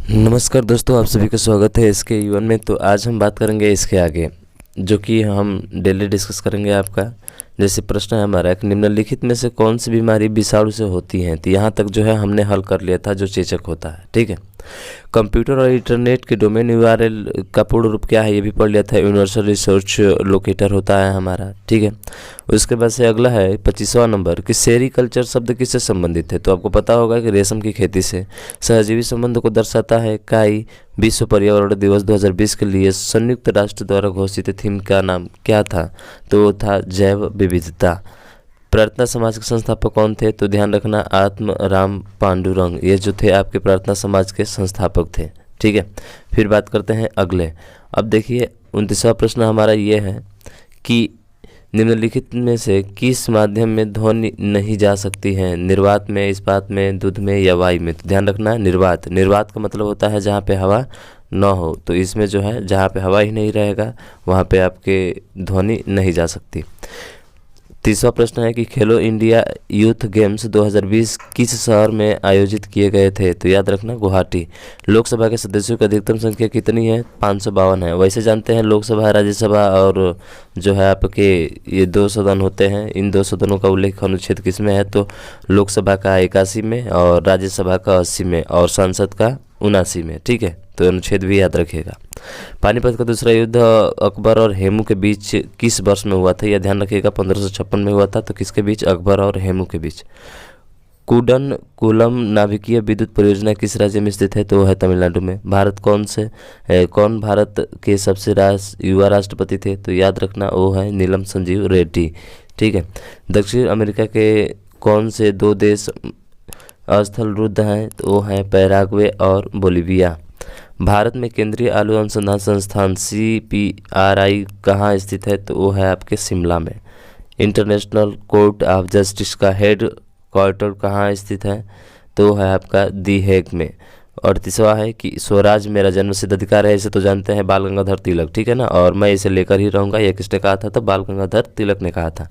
नमस्कार दोस्तों, आप सभी का स्वागत है इसके यूएन में। तो आज हम बात करेंगे इसके आगे, जो कि हम डेली डिस्कस करेंगे आपका। जैसे प्रश्न है हमारा कि निम्नलिखित में से कौन सी बीमारी विषाणु से होती है। तो यहाँ तक जो है हमने हल कर लिया था, जो चेचक होता है। ठीक है, कंप्यूटर और इंटरनेट के डोमेन यूआरएल का पूर्ण रूप क्या है ये भी पढ़ लिया था। यूनिवर्सल रिसोर्स लोकेटर होता है हमारा। ठीक है, उसके बाद से अगला है 25वां नंबर कि सेरीकल्चर शब्द किससे संबंधित है। तो आपको पता होगा कि रेशम की खेती से। सहजीवी संबंध को दर्शाता है। काई विश्व पर्यावरण दिवस 2020 के लिए संयुक्त राष्ट्र द्वारा घोषित थीम का नाम क्या था। तो वो था जैव विविधता। प्रार्थना समाज के संस्थापक कौन थे। तो ध्यान रखना आत्म राम पांडुरंग, ये जो थे आपके प्रार्थना समाज के संस्थापक थे। ठीक है, फिर बात करते हैं अगले। अब देखिए 29वां प्रश्न हमारा ये है कि निम्नलिखित में से किस माध्यम में ध्वनि नहीं जा सकती है। निर्वात में, इस्पात में, दूध में या वायु में। तो ध्यान रखना है निर्वात। निर्वात का मतलब होता है जहाँ पे हवा न हो। तो इसमें जो है जहाँ पे हवा ही नहीं रहेगा वहाँ पे आपके ध्वनि नहीं जा सकती। 30वां प्रश्न है कि खेलो इंडिया यूथ गेम्स 2020 किस शहर में आयोजित किए गए थे। तो याद रखना गुवाहाटी। लोकसभा के सदस्यों की अधिकतम संख्या कितनी है। 552 है। वैसे जानते हैं लोकसभा, राज्यसभा और जो है आपके ये दो सदन होते हैं। इन दो सदनों का उल्लेख अनुच्छेद किस में है। तो लोकसभा का 81 में और राज्यसभा का 80 में और संसद का 79 में। ठीक है, तो अनुच्छेद भी याद रखिएगा। पानीपत का दूसरा युद्ध अकबर और हेमू के बीच किस वर्ष में हुआ था। यह ध्यान रखिएगा 1556 में हुआ था। तो किसके बीच, अकबर और हेमू के बीच। कुडन कुलम नाभिकीय विद्युत परियोजना किस राज्य में स्थित है। तो वह है तमिलनाडु में। भारत कौन भारत के सबसे युवा राष्ट्रपति थे। तो याद रखना वो है नीलम संजीव रेड्डी। ठीक है, दक्षिण अमेरिका के कौन से दो देश अस्थल रुद्ध हैं। तो वो हैं पैराग्वे और बोलीविया। भारत में केंद्रीय आलू अनुसंधान संस्थान CPRI कहाँ स्थित है। तो वो है आपके शिमला में। इंटरनेशनल कोर्ट ऑफ जस्टिस का हेड क्वार्टर कहाँ स्थित है। तो वो है आपका दी हेग में। और 38वां है कि स्वराज मेरा जन्मसिद्ध अधिकार है। इसे तो जानते हैं बाल गंगाधर तिलक। ठीक है ना, और मैं इसे लेकर ही रहूँगा। यह किसने कहा था। तो बाल गंगाधर तिलक ने कहा था।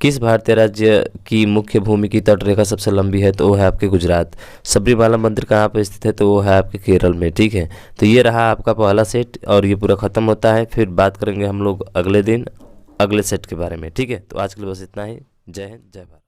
किस भारतीय राज्य की मुख्य भूमि की तटरेखा सबसे लंबी है। तो वो है आपके गुजरात। सबरीमाला मंदिर कहाँ पर स्थित है। तो वो है आपके केरल में। ठीक है, तो ये रहा आपका पहला सेट और ये पूरा खत्म होता है। फिर बात करेंगे हम लोग अगले दिन अगले सेट के बारे में। ठीक है, तो आज के लिए बस इतना ही। जय हिंद, जय भारत।